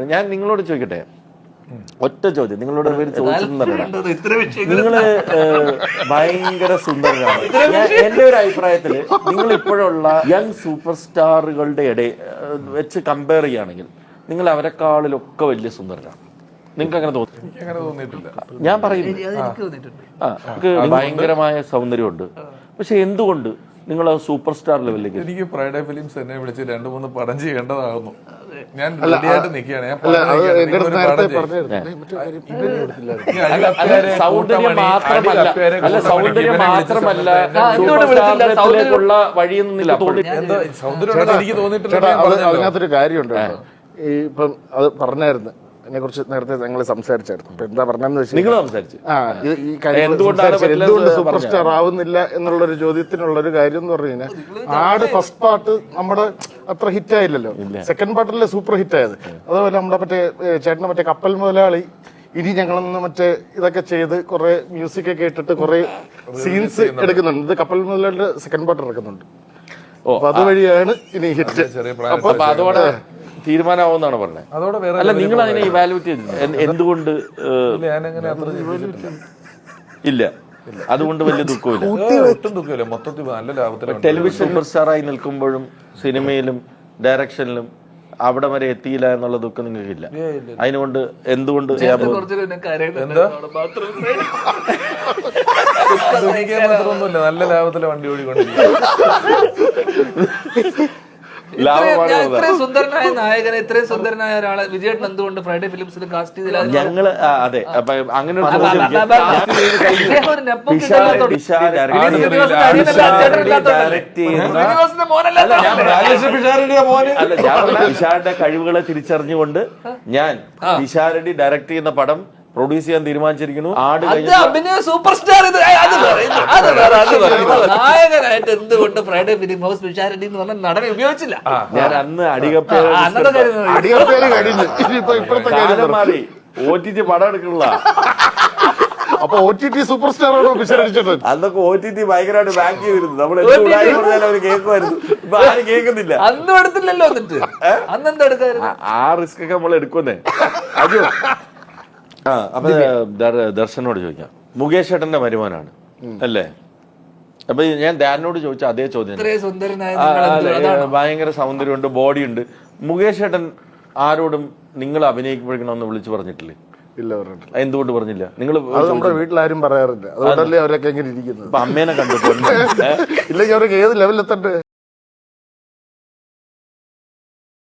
ഞാൻ നിങ്ങളോട് ചോദിക്കട്ടെ, ഒറ്റ ചോദ്യം. നിങ്ങളോട് നിങ്ങള് ഭയങ്കര സുന്ദരനാണ്. എന്റെ ഒരു അഭിപ്രായത്തില് നിങ്ങൾ ഇപ്പോഴുള്ള യങ് സൂപ്പർ സ്റ്റാറുകളുടെ വെച്ച് കമ്പയർ ചെയ്യുകയാണെങ്കിൽ നിങ്ങൾ അവരെക്കാളിലൊക്കെ വലിയ സുന്ദരനാണ്. നിങ്ങൾക്ക് അങ്ങനെ തോന്നിയിട്ടില്ല? ഞാൻ പറയുന്നു, ഭയങ്കരമായ സൗന്ദര്യമുണ്ട്. പക്ഷെ എന്തുകൊണ്ട് നിങ്ങൾ സൂപ്പർ സ്റ്റാർ ലെവലിലേക്ക്? എനിക്ക് ഫ്രൈഡേ ഫിലിംസ് എന്നെ വിളിച്ച് 2-3 പടം ചെയ്യേണ്ടതാകുന്നു. ഞാൻ റെഡിയായിട്ട് നിൽക്കുകയാണ്. സൗന്ദര്യം മാത്രമല്ല, വഴിയൊന്നുമില്ല. സൗന്ദര്യം എനിക്ക് തോന്നിയിട്ടില്ല. അതിനകത്തൊരു കാര്യമുണ്ട്. ഇപ്പം അത് പറഞ്ഞായിരുന്നു, അതിനെ കുറിച്ച് നേരത്തെ ഞങ്ങൾ സംസാരിച്ചായിരുന്നു. അപ്പൊ എന്താ പറഞ്ഞെന്ന് വെച്ചാൽ നിങ്ങൾ സംസാരിച്ചു ഈ കാര്യം എന്തുകൊണ്ട് സൂപ്പർ സ്റ്റാർ ആവുന്നില്ല എന്നുള്ളൊരു ചോദ്യത്തിനുള്ളൊരു കാര്യം എന്ന് പറഞ്ഞു കഴിഞ്ഞാൽ, ആട് ഫസ്റ്റ് പാർട്ട് നമ്മുടെ അത്ര ഹിറ്റ് ആയില്ലല്ലോ, സെക്കൻഡ് പാർട്ടിലെ സൂപ്പർ ഹിറ്റ് ആയത്. അതുപോലെ നമ്മുടെ ചേട്ടനെ കപ്പൽ മുതലാളി ഇനി ഞങ്ങളൊന്ന് ഇതൊക്കെ ചെയ്ത് കുറെ മ്യൂസിക് ഒക്കെ ഇട്ടിട്ട് കുറെ സീൻസ് എടുക്കുന്നുണ്ട്. ഇത് കപ്പൽ മുതലാളിയുടെ സെക്കൻഡ് പാർട്ട് ഇറക്കുന്നുണ്ട്. അപ്പൊ അതുവഴിയാണ് ഇനി ഹിറ്റ്. അപ്പൊ അതോടെ തീരുമാനമാവുന്നാണ് പറഞ്ഞത്. അല്ല, നിങ്ങൾ അതിനെ ഇവാലുവേറ്റ് ചെയ്തു എന്തുകൊണ്ട്? ഇല്ല, അതുകൊണ്ട് വലിയ ദുഃഖമില്ല. മൊത്തത്തിൽ നല്ല ലാഭത്തിൽ ടെലിവിഷൻ സൂപ്പർ സ്റ്റാറായി നിൽക്കുമ്പോഴും സിനിമയിലും ഡയറക്ഷനിലും അവിടെ വരെ എത്തിയില്ല എന്നുള്ള ദുഃഖം നിങ്ങൾക്കില്ല? അതിനുകൊണ്ട് എന്തുകൊണ്ട് മാത്രമൊന്നുമില്ല, നല്ല ലാഭത്തിലെ വണ്ടി ഓടിക്കൊണ്ടിരിക്കും. ഇത്രയും സുന്ദരനായ നായകനെ, ഇത്രയും സുന്ദരനായ ഒരാളെ വിജയേട്ടൻ എന്തുകൊണ്ട് ഫ്രൈഡേ ഫിലിംസിൽ കാസ്റ്റ് ചെയ്തില്ല? ഞങ്ങള് അതെ, അപ്പൊ അങ്ങനെ പിഷാരുടെ കഴിവുകളെ തിരിച്ചറിഞ്ഞുകൊണ്ട് ഞാൻ പിഷാരടി ഡയറക്ട് ചെയ്യുന്ന പടം പ്രൊഡ്യൂസ് ചെയ്യാൻ തീരുമാനിച്ചിരിക്കുന്നു. അഭിനയ സൂപ്പർ സ്റ്റാർ നായകനായിട്ട് എന്തുകൊണ്ട് ഫ്രൈഡേ ഫിലിം ഹൗസ് പിഷാരടി എന്ന് പറഞ്ഞ നടനെ ഉപയോഗിച്ചില്ല? ഞാൻ അന്ന് അടികപ്പേര് മാറി OTT പടം എടുക്കണില്ല. അപ്പൊ OTT സൂപ്പർ സ്റ്റാർ ആണോ പിഷാരടിച്ചത്? അന്നൊക്കെ OTT ഭയങ്കരമായിട്ട് ബാക്ക് ചെയ്തിരുന്നു. നമ്മൾ പറഞ്ഞാൽ അവര് കേൾക്കുമായിരുന്നു. ഇപ്പൊ ആരും കേൾക്കുന്നില്ല. അന്നും എടുത്തില്ലല്ലോ. എന്നിട്ട് അന്നെന്താ എടുക്കായിരുന്നു? ആ റിസ്ക് ഒക്കെ നമ്മൾ എടുക്കുന്നേ. അജു, അപ്പൊ ദർശനോട് ചോദിക്കാം. മുകേഷ് ഏട്ടന്റെ വരുമാനാണ് അല്ലേ? അപ്പൊ ഞാൻ ധ്യാനോട് ചോദിച്ച അതേ ചോദ്യം. ഭയങ്കര സൗന്ദര്യമുണ്ട്, ബോഡിയുണ്ട്. മുകേഷ് ഏട്ടൻ ആരോടും നിങ്ങൾ അഭിനയിക്കണമെന്ന് വിളിച്ചു പറഞ്ഞിട്ടില്ലേ? ഇല്ല, പറഞ്ഞിട്ടില്ല. എന്തുകൊണ്ട് പറഞ്ഞില്ല? നിങ്ങൾ നമ്മുടെ വീട്ടിലാരും പറയാറില്ല, അതുകൊണ്ടല്ലേ അവരൊക്കെ എങ്ങനെ ഇരിക്കുന്നത്. അപ്പൊ അമ്മേനെ കണ്ടിട്ടുണ്ട് ഇല്ലെങ്കിൽ അവരൊക്കെ ഏത് ലെവലിലെത്തണ്ടേ?